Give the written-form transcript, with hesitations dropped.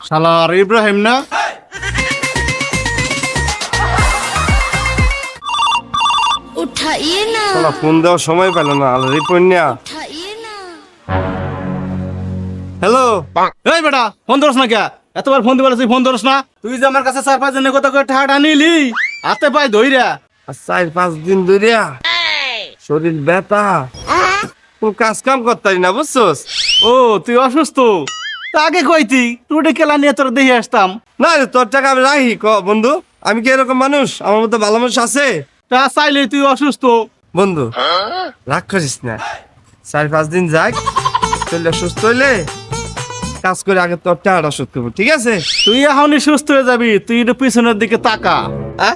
শালার ইব্রাহিম না? उठाइए ना শালা ফোন দেওয়ার সময় পেল না রিপন্যা। उठाइए ना হ্যালো, এই বেটা ফোন ধরস না কে? এতবার ফোন দিবার ফোন ধরস না? তুই যে আমার কাছে 4-5 দিনের কথা করে টাকা নিলি হাতে পায়ে ধইরা। আর 4-5 দিন ধরিয়া শরীর ব্যথা, কোন কাজ কাম করতারি না বুঝছস। ও তুই অসুস্থ? তা আগে কইতি টুডে কেলা নিয়ে তোর দেখে আসতাম। না রে, তোর টাকা আমি রাখি ক বন্ধু, আমি কি এরকম মানুষ? আমার মতো ভালো মানুষ আছে তা চাইলে তুই অসুস্থ। বন্ধু? রাগ করিস না, 4-5 দিন যাক, চলে সুস্থ হইলে কাজ করে আগে তোর টাকাটা শোধ করবো, ঠিক আছে? তুই এখনই সুস্থ হয়ে যাবি, তুই একটু পিছনের দিকে তাকা। হ্যাঁ